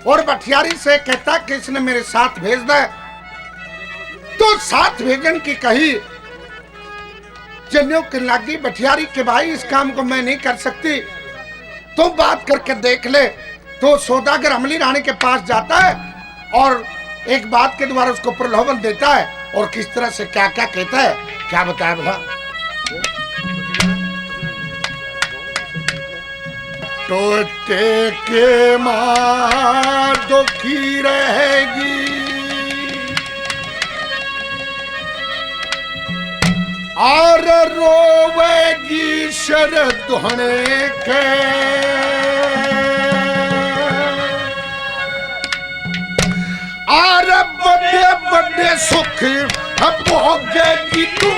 और बठियारी से कहता कि इसने मेरे साथ भेज दे। तो साथ भेजन की कही, जन्यों के लागी बठियारी के भाई इस काम को मैं नहीं कर सकती, तो बात करके देख ले। तो सौदागर अमली रानी के पास जाता है और एक बात के द्वारा उसको प्रलोभन देता है, और किस तरह से क्या क्या कहता है, क्या बताया भला। टोटे के मां दुखी रहेगी, और रोवेगी शर दुहने के, और बड़े बड़े सुख भोगेगी तू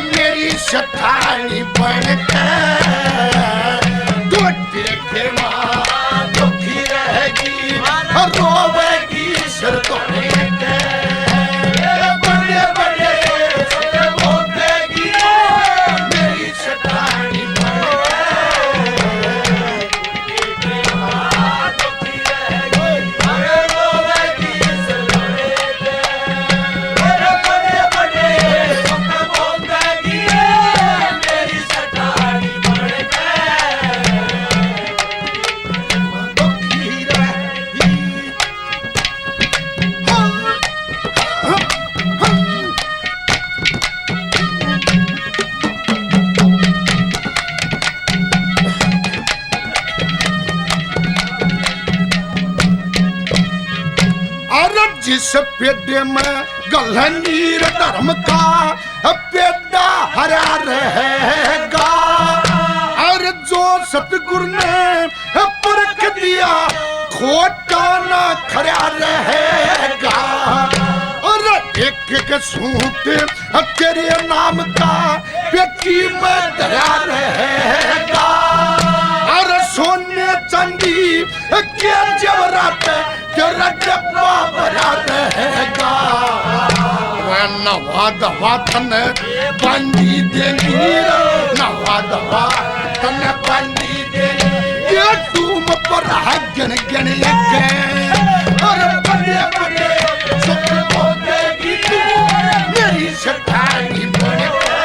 मेरी शठानी बन के। टोटे के मां दुखी रहेगी, रोवेगी शर दुहने के, बड़े बड़े जिस पेड़े में गलनीर धर्म का पेड़ा हरा रहेगा, और जो सतगुरु ने परख दिया खोटा ना खड़ा रहेगा, और एक एक सूट तेरे नाम का पेटी में धरा रहेगा, और सोने चांदी के जेवरात तेरा डब्बा भरा रहेगा। नवा दवा तन बंदी देगी, नवा दवा तन बंदी देगी, ये तुम पर है गन गन लगे, और बड़े बड़े सुख भोगेगी तू मेरी शठानी बन के।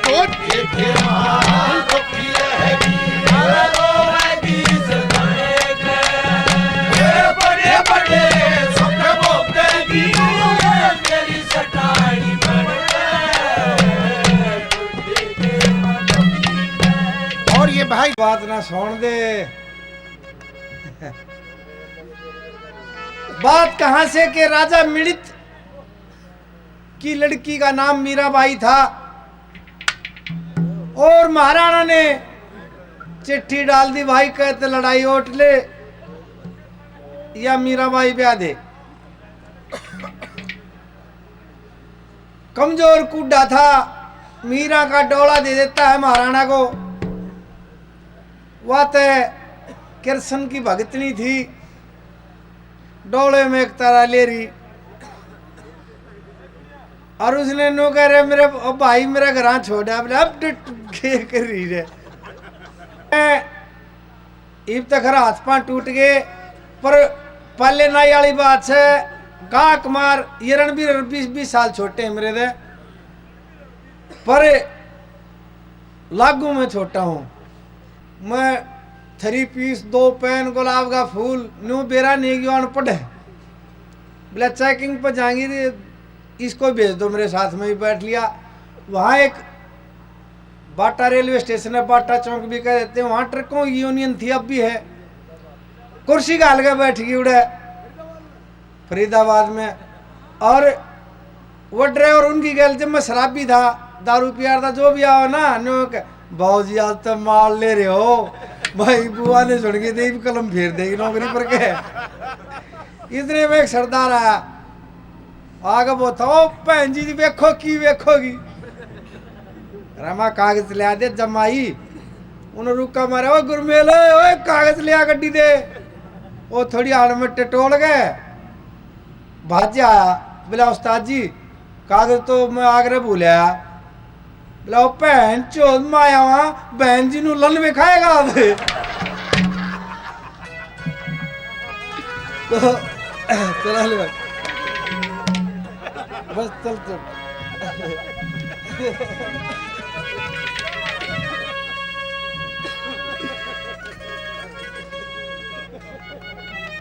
टोटे के मां दुखी रहेगी, रोवेगी शर दुहने के, बड़े बड़े सुख भोगेगी मेरी शठानी बन के। और ये भाई बात ना सुन दे। बात कहां से कि राजा मिड़ित की लड़की का नाम मीराबाई था, और महाराणा ने चिट्ठी डाल दी, भाई कहते लड़ाई ओट ले या मीराबाई ब्याह दे। कमजोर कूड़ा था, मीरा का डोला दे देता है महाराणा को। वह तय कृष्ण की भगतनी थी, डोले में एक तारा ले रही, और उसने नो कह रहे मेरे भाई मेरा घर छोड़ा, बोले अब कर रही है। इब तक हाथ पांव टूट गए, पर पहले नाई वाली बात है, गा कुमार ये रणबीर 20-20 साल छोटे हैं मेरे दे, पर लागू में छोटा हूं मैं। 3 पीस 2 पेन गुलाब का फूल न्यू बेरा नहीं गया अनपढ़ है, बोले चेकिंग पर जाएंगे, इसको भेज दो मेरे साथ में ही बैठ लिया। वहाँ एक बाटा रेलवे स्टेशन है, बाटा चौक भी कह देते हैं, वहाँ ट्रकों की यूनियन थी, अब भी है। कुर्सी घाल के बैठ गई उड़े फरीदाबाद में, और वो ड्राइवर उनकी गैल जब मैं शराबी था, दारू पिया था, जो भी आओ ना नो भाजी आज तो माल ले रहे हो भाई, बुआ ने सुन के दे कलम फेर देगी नौकरी पर के। इतने में एक सरदार आया, आगे बोता भैन जी वेखो की वेखोगी, रमा कागज लिया दे जमाई। उन्हें रुका मारे, ओ गुरमेल ओए कागज लिया गड्डी दे। वो थोड़ी आड़ में टटोल गए, भाजी आया, बोला उस्ताद जी कागज तो मैं आगरे भूलिया। बोला भैन चोद माया वहां बहन जी नु लन में खाएगा। तो चला ले भाई, बस चल चल।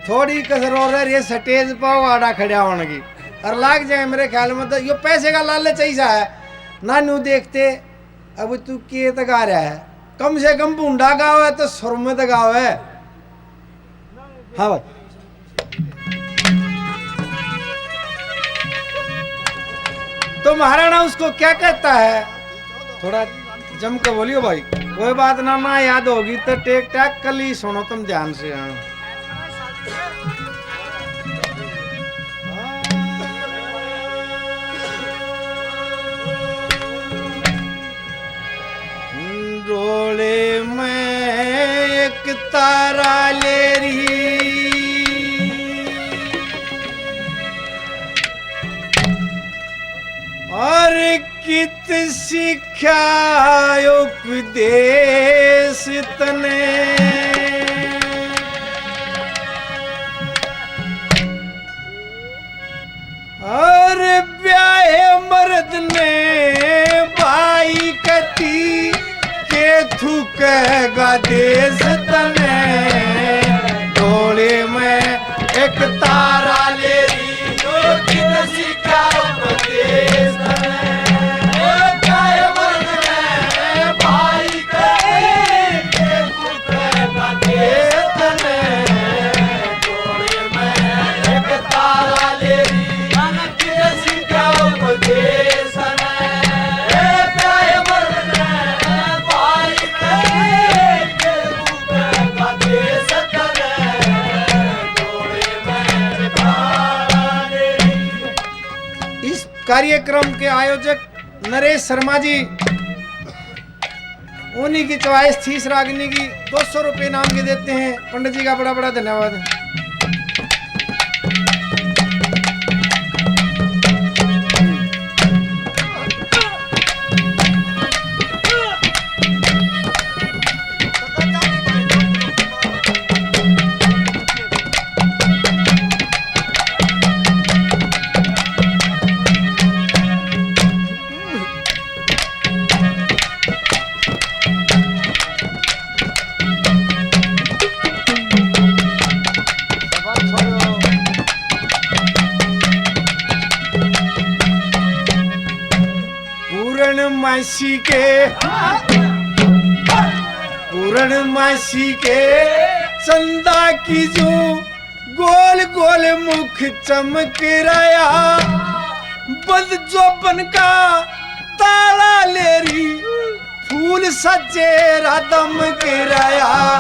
थोड़ी कसर और है ये स्टेज पर आड़ा खड़ा होने की और लाग जाए मेरे ख्याल में। तो ये पैसे का लालच ऐसा है ना, नू देखते अब तू के तक आ रहा है, कम से कम बूंडा गाँव है तो सुर में तो गाँव है। हाँ भाई तो महाराणा उसको क्या कहता है, थोड़ा जम के बोलियो भाई। कोई बात ना ना याद होगी तो टेक टाक कल ही सुनो तुम ध्यान से। हाँ डोले में एक तारा ले रही, और कित शिक्षा उपदेश तने, और ब्याहे मर्द ने भाई कती के थूकेगा देश तने। डोले में एक तारा ले रही, जो कित शिक्षा उपदेश तने, ब्याहे मर्द ने भाई कती के थूकेगा देश तने। डोले में एक तारा ले रही, कार्यक्रम के आयोजक नरेश शर्मा जी, उन्हीं की चॉइस थी इस रागिनी की। 200 रुपये नाम के देते हैं। पंडित जी का बड़ा बड़ा धन्यवाद है। पूर्णमासी के चंदा की जो गोल गोल मुख चमक रहा, बद जोबन का ताला ले रही, फूल सचेरा दमक रहा।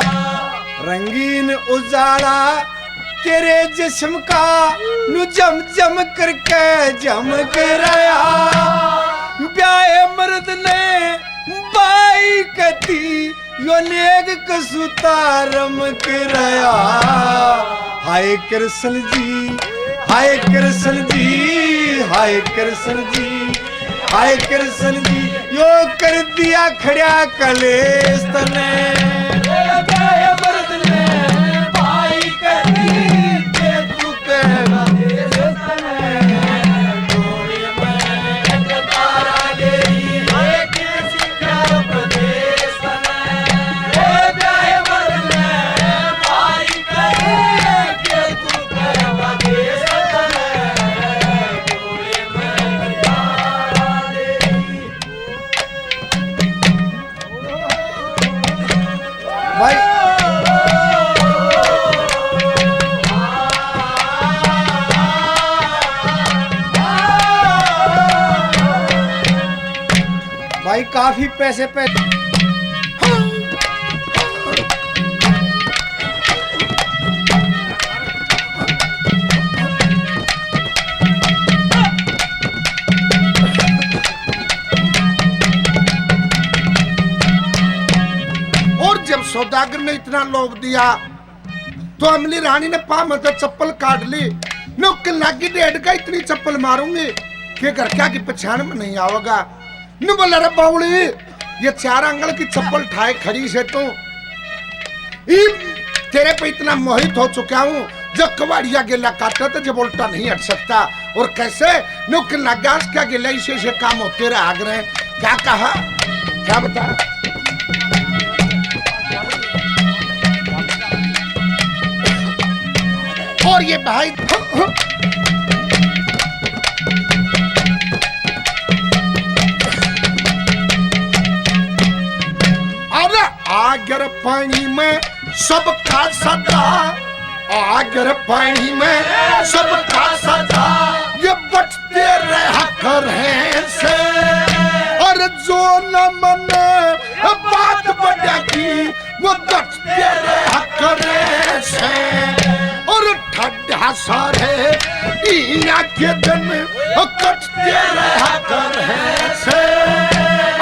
रंगीन उजाला तेरे जिस्म का नु जम जम करके जमक रहा। ब्याहे मर्द ने बाई कती यो नेग कसुतारम करया। हाय कृष्ण जी, हाय कृष्ण जी, हाय कृष्ण जी, हाय कृष्ण जी, यो कर दिया खड़ा कलेश तने। ब्याहे मर्द ने बाई कती के तू कहना देश तने। भाई काफी पैसे पे और जब सौदागर ने इतना लोभ दिया तो अमली रानी ने पा मतलब चप्पल काट ली। नुक्के लागी डेढ़ का इतनी चप्पल मारूंगी कि घर क्या की पहचान में नहीं आओगा। न बोला रे बावली, ये 4 अंगल की चप्पल ठाए खड़ी से तू तेरे पे इतना मोहित हो चुका हूँ। जो कवाड़िया गिला काटा तो जब उल्टा नहीं हट सकता। और कैसे नुक नगास क्या गिला इसे काम होते रहे आगरे। क्या कहा, क्या बता? और ये भाई अरे आगर पानी में सबका सदा, आगर पानी में सबका सदा, ये बचते रहा करें से। और जो न मने बात बढ़ेगी वो बचते रहा करें से। और ठड्डा सारे इना के दिन कटते रहा करें से।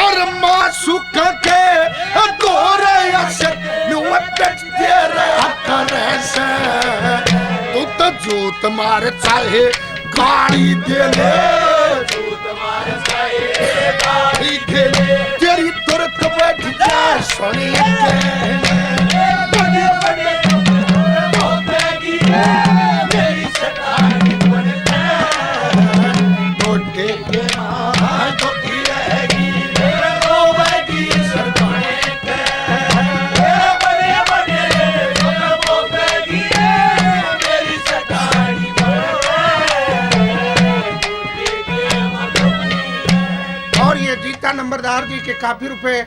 और मासू के गोरे से बचते रहा करें से। तू तो जूत मार चाहे गाड़ी दे ले, जूत मार चाहे गाड़ी दे ले, तेरी तुरंत बैठ जा सोनी के। मेरी सतानी बनता गोटे के गोटी रहेगी रोवेगी सरकाने के। बड़े बड़े रोवेगी मेरी सतानी बनता। और ये जीता नंबरदार जी के काफी रुपए।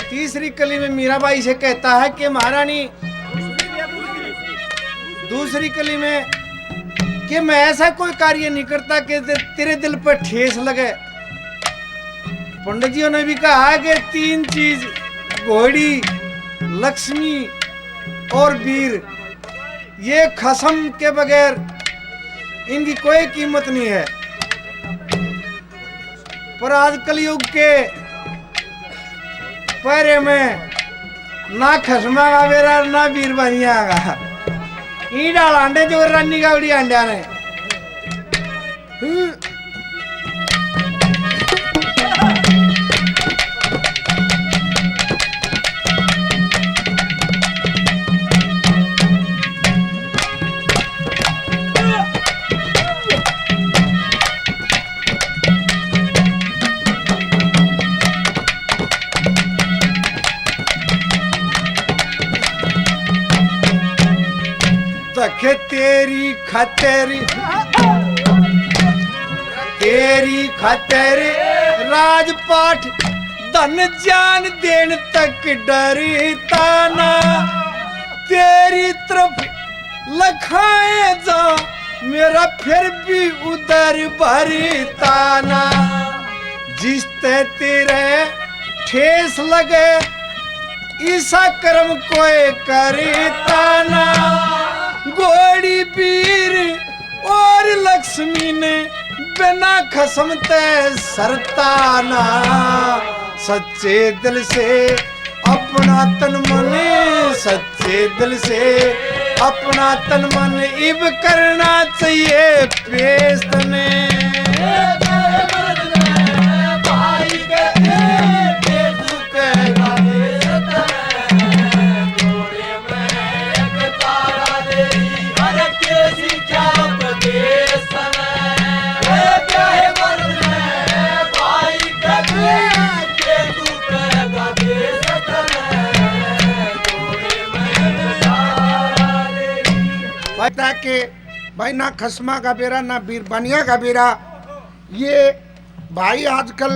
तीसरी कली में मीराबाई से कहता है कि महारानी, दूसरी कली में कि मैं ऐसा कोई कार्य नहीं करता कि तेरे दिल पर ठेस लगे। पंडित जियों ने भी कहा है कि 3 चीज, घोड़ी, लक्ष्मी और वीर, ये खसम के बगैर इनकी कोई कीमत नहीं है। पर आज कलयुग के पैरे में ना खसमा का बेरा ना वीर बनिया का ई डाल अंडे जो रानी का बड़ी अंडा ने। तके तेरी खातिर राजपाठ धन जान देन तक डरता ना। तेरी तरफ लखाए जा मेरा फिर भी उधर भरता ना। जिस ते तेरे ठेस लगे ईसा कर्म कोई करता ना। घोड़ी वीर और लक्ष्मी ने बिना खसम ते सरताना। सच्चे दिल से अपना तन मन, सच्चे दिल से अपना तन मन इब करना चाहिए पेश तने। भाई कहते तू कहेगा पता कि भाई ना खसमा का बेरा ना बीरबानिया का बेरा। ये भाई आजकल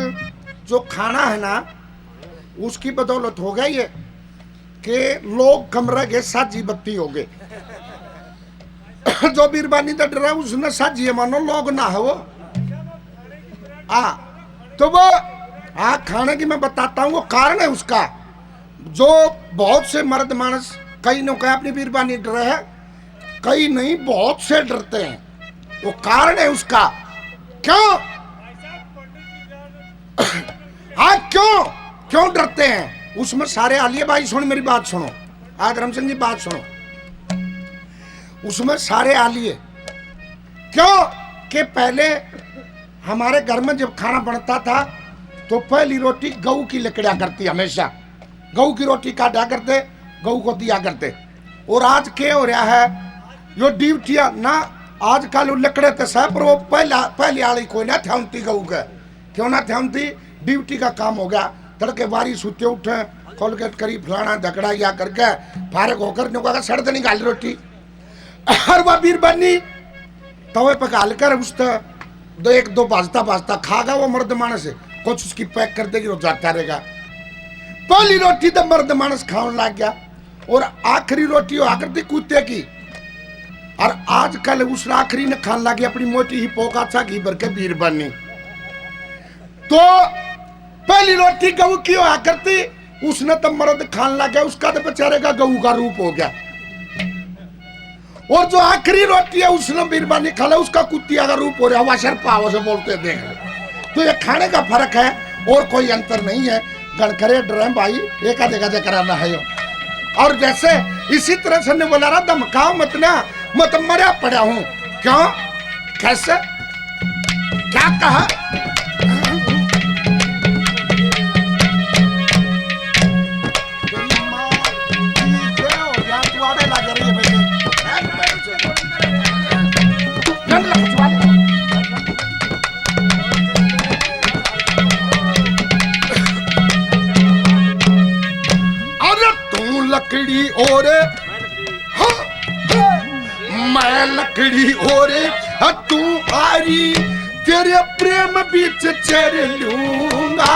जो खाना है ना उसकी बदौलत हो गई है कि लोग कमरे के साजी बत्ती हो गए। जो बीरबानी का डरा उसने साजी है, मानो लोग ना हो। तो वो खाने की मैं बताता हूँ, वो कारण है उसका। जो बहुत से मर्द मानस, कई ने कहा अपनी बीरबानी डरे है, कई नहीं बहुत से डरते हैं। वो कारण है उसका। क्यों? क्यों डरते हैं? उसमें सारे आलिए भाई सुन मेरी बात सुनो, आज धर्म सिंह जी बात सुनो, उसमें सारे आलिए क्यों कि पहले हमारे घर में जब खाना बनता था तो पहली रोटी गऊ की लकड़िया करती, हमेशा गऊ की रोटी काटा करते, गऊ को दिया करते। और आज क्या हो रहा है, यो ड्यूटिया ना आजकल लकड़े तो सब पर वो पहली आली कोई ना थ्याउंती गऊ के, क्यों ना थ्याउंती, ड्यूटी का काम हो गया, तड़के बारी सुते उठे कोलगेट करी फलाना झगड़ा या करके फारग होकर नुका सड़ देनी गाली रोटी और वह बीर बनी तवे पे गाल कर उस दो एक दो बाजता बाजता खागा वो मर्द मानस है, कुछ उसकी पैक कर देगी वो जाता रहेगा। पहली रोटी तो मर्द मानस खाने लग गया और आखिरी रोटी हो आकर थी कुत्ते की, और आजकल उस आखिरी ने खाने लगी अपनी मोटी ही पोका सा घी भर के बीर बनी। तो पहली रोटी गऊ की हो आकर थी, उसने तो मर्द खाने लग गया, उसका तो बेचारे का गऊ का रूप हो गया। और जो आखिरी रोटी है उसने बीरबानी खा ला, उसका कुत्तिया का रूप हो रहा है, वाशर पाव से बोलते देख ले। तो ये खाने का फर्क है और कोई अंतर नहीं है। गणकरे ड्रम भाई एक आधे का कराना है। और जैसे इसी तरह से ने बोला रहा धमकाओ मत ना, मैं तो मरा पड़ा हूं। क्यों, कैसे, क्या कहा? लकड़ी और मैं लकड़ी और तू आरी, तेरे प्रेम बीच चर लूंगा,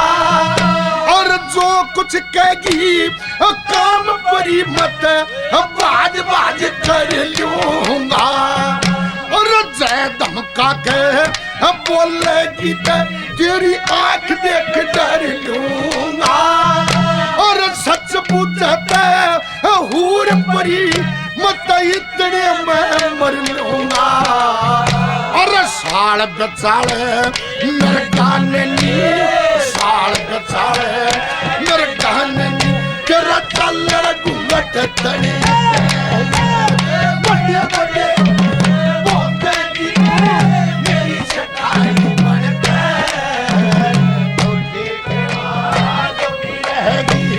और जो कुछ कहेगी काम परी मत बाज बाज कर लूंगा, और जय धमका के बोलेगी तो तेरी आंख देख डर लूंगा, और सच पूछता हूर परी मत इतने मैं मर लूंगा, और साल बचाले नरकाननी, साल बचाले नरकाननी, तेरा चल घूंघट तने बड़े बड़े बोलते की मेरी शटाई बनते छोटी के बाद भी रहेगी।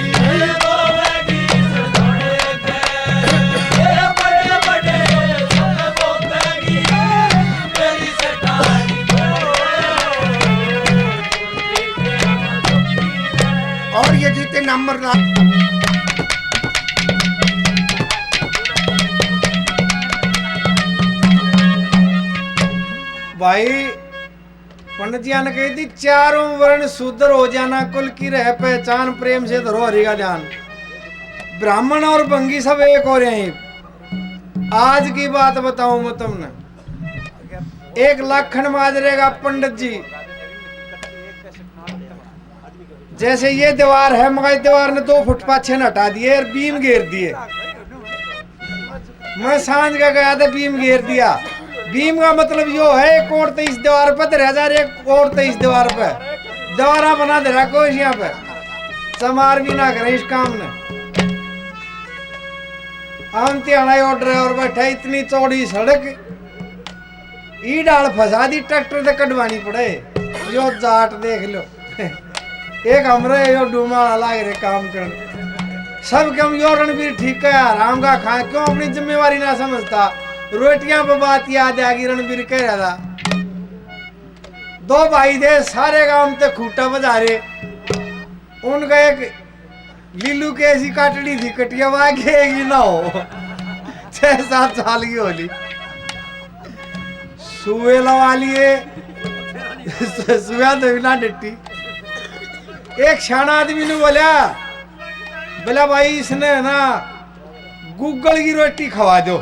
और ये जीते नंबर ना भाई पंडित जी ने कही थी चारों वर्ण शूद्र हो जाना, कुल की रह पहचान, प्रेम से धरो हरि का ध्यान। ब्राह्मण और भंगी सब एक हो रहे हैं। आज की बात बताऊं मैं तुमने, एक लाखन माजरेगा पंडित जी, जैसे ये दीवार है मगर दीवार ने 2 फुट पाछे हटा दिए और बीम घेर दिए। मैं सांझ का गया था, बीम घेर दिया। बीम का मतलब यो है एक और तो इस दीवार पर दे रहा, एक और तो इस दीवार पे दीवारा बना दे रहा कोई यहाँ पे चमार भी ना करे इस काम ने। आमती आना ऑर्डर और बैठा, इतनी चौड़ी सड़क ई डाल फंसा दी, ट्रैक्टर से कटवानी पड़े। यो जाट देख लो एक हमरे यो डूमा लाग रहे काम कर सब कम यो रणवीर ठीक है आराम का खा, क्यों अपनी जिम्मेवारी ना समझता। रोटियां पर बात याद आ गई, रणवीर कह रहा था 2 भाई थे सारे गांव ते खूटा बजा रहे, उनका एक लीलू के ऐसी काटड़ी थी कटिया वागी ना हो 6-7 साल की होली, सुए लवा लिए सुबह तो बिना डट्टी। एक शाना आदमी ने बोला भाई इसने ना गूगल की रोटी खवा दो।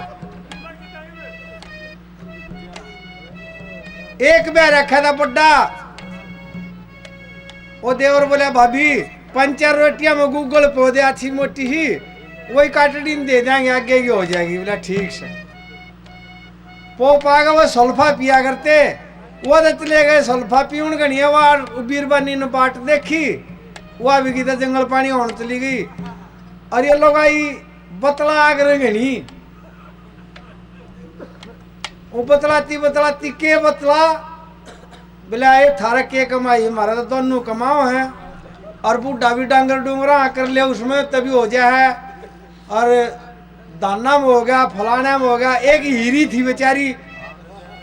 एक बार रखा था बड्डा, वो देवर बोला भाभी 5-4 रोटियां में गूगल पे दे अच्छी मोटी ही, वही काटड़ी दे देंगे आगे की हो जाएगी। बोला ठीक से। पो पागा वो सल्फा पिया करते, वो तो चले गए सल्फा पीउन गणिया वार बीरबानी ने बाट देखी, वह भी की जंगल पानी होने चली गई। और ये लोग आई बतला आगरे गणी, वो बतलाती के बतला बोला ये थारा के कमाई, हमारा तो दोनों कमाओ है। और बूढ़ा भी डांगर डूंगरा कर ले उसमें तभी हो जाए है। और दाना में हो गया, फलाना में हो गया। एक हीरी थी बेचारी,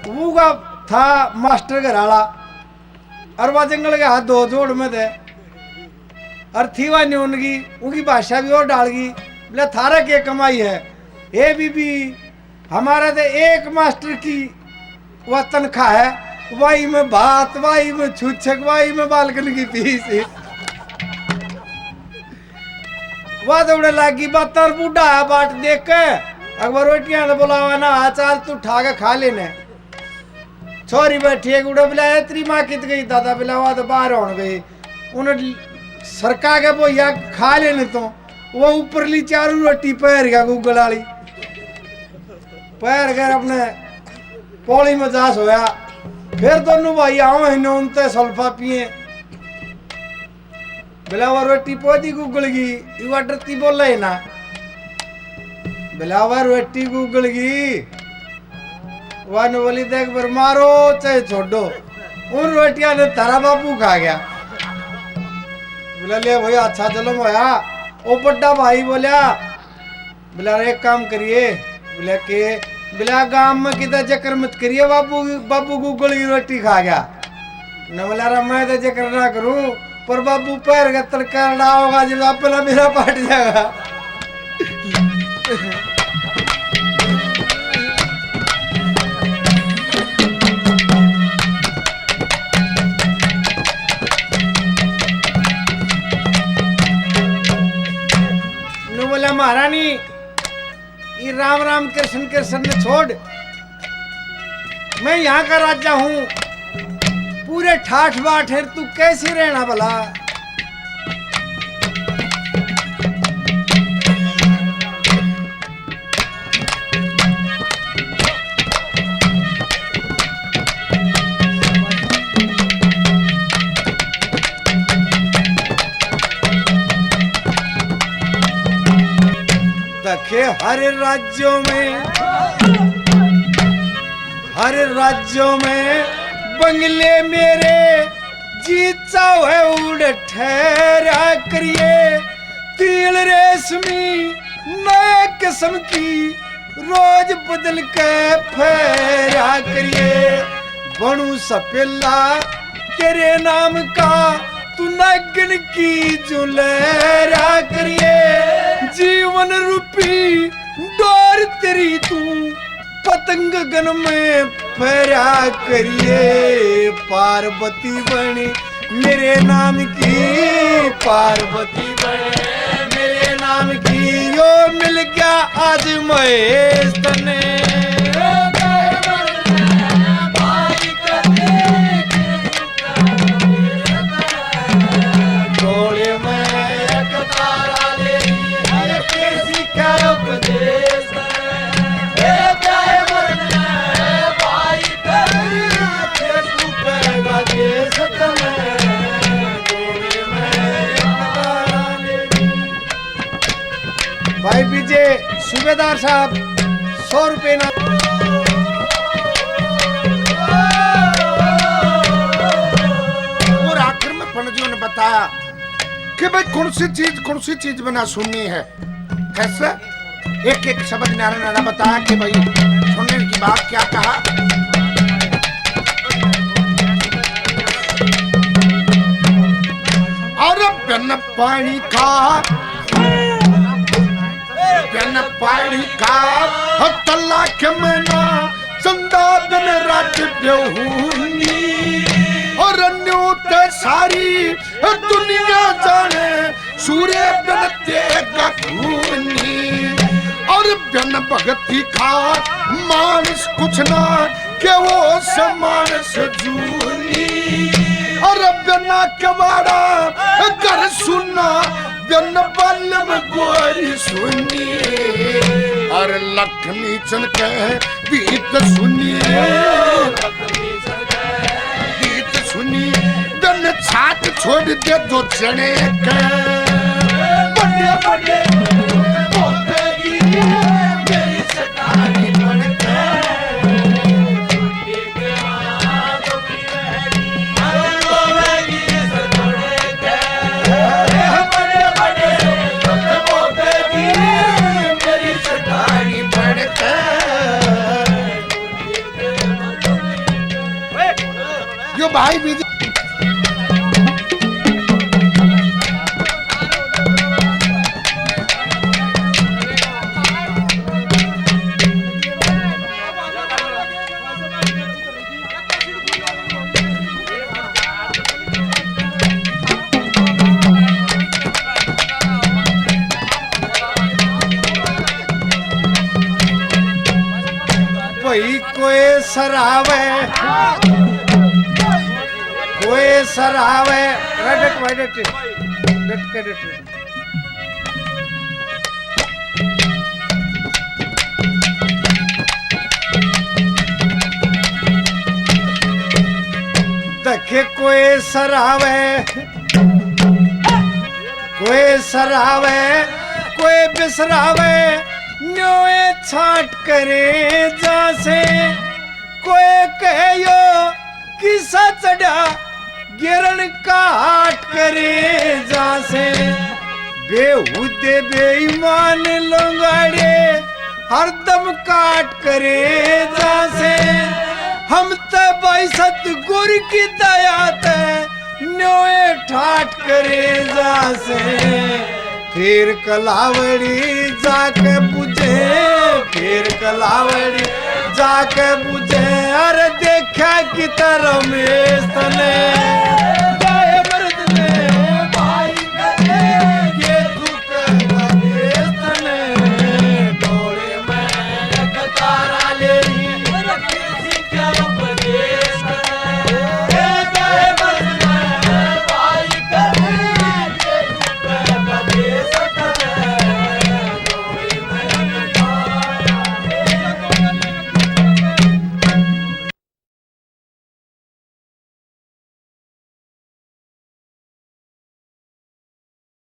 वो का था मास्टर घराला, और वह जंगल के हाथ दो जोड़ में थे। और थी वह नहीं उनकी भाषा भी और डाल गई। बोले थारा के कमाई है, ये बीबी हमारा तो एक मास्टर की वह तनख्वाह है, वाई में भात, वाई में छुच्छक, वाई में बालकनी की फीस। वह दौड़े लागी बात। और बूढ़ा है बाट देख के अकबर रोटियां ने बोला ना आचार तू ठा के खा लेने। छोरी बैठी है गुड़ा बिला तेरी माँ कित गई, दादा बिला वह तो बाहर हो गई। उन्हें सरका के बोया खा लेने तो वो ऊपर ली चारू रोटी पैर गया गूगल वाली, पैर गए अपने पौड़ी में जा सोया। फिर दोनों भाई आओ उनते सल्फा पिए। बिलावा रोटी पोदी गूगल की युवा डरती बोल रहे ना, बिलावा रोटी गूगल की वन बोली देख बार मारो चाहे छोड़ो, उन रोटियां ने तारा बापू खा गया। बोला ले भाई अच्छा चलो मोया। ओ बड्डा भाई बोलिया बोला एक काम करिए, बोला के बोला गांव में किधर चक्कर मत करिए, बाबू गूगल की रोटी खा गया न। बोला मैं तो चक्कर ना करूं, पर बाबू पैर का तड़का होगा जब अपना मेरा पाट जाएगा। बोला महारानी ये राम राम कृष्ण कृष्ण ने छोड़, मैं यहाँ का राजा हूँ, पूरे ठाठ बाट है, तू कैसे रहना भला। देखे हर राज्यों में बंगले मेरे, जी चाहे उड़ ठहरा करिए, तिल रेशमी नए किस्म की रोज बदल के फेरा करिए। बनू सपेला तेरे नाम का, तू नागिन की जुलेरा करिए, जीवन रूपी डोर तेरी तू पतंग गन में फेरा करिए। पार्वती बनी मेरे नाम की, पार्वती बने मेरे नाम की, यो मिल गया आज महेश तने। भाई विजय सूबेदार साहब 100 रुपए ना। और आखिर में पणजियों ने बताया कि भाई कौन सी चीज बना सुननी है। कैसे एक एक शब्द नारा नारा बताया कि भाई सुनने की बात क्या कहा। और बिन पानी का तला के मना चंदा दिन रात बेहूनी, और न्यूते सारी दुनिया जाने सूर्य बिन तेगा खूनी। और बिन भगती का मानस कुछ ना के वो समानस जूनी। और बिना कबाड़ा कर सुना, बिन बल्लम गोरी सुनी। और लक्ष्मी चन के गीत सुनिए, गीत सुनी बिन हाथ छोड़ दे तो चने के बड़े बड़े पोतेगी मेरी सटानी पड़के छोटी के हाथों की बहनी सतोड़े के बड़े बड़े पोतेगी मेरी सटानी पड़के यो भाई विधि भाई कोई सरावे रटक भाई डट के डट देखे कोई सरावे कोई बिसरावे न्योए छाट करे जासे कोई कहो किसा चढ़ा गिरण काट करे जासे बेहुदे बेईमान लोंगाड़े हरदम काट करे जासे हम ते भाई सतगुर की दया ते न्योए ठाट करे जासे फिर कलावड़ी जाके बुझे फिर कलावड़ी जाके बुझे अरे देखा कि तरह में तने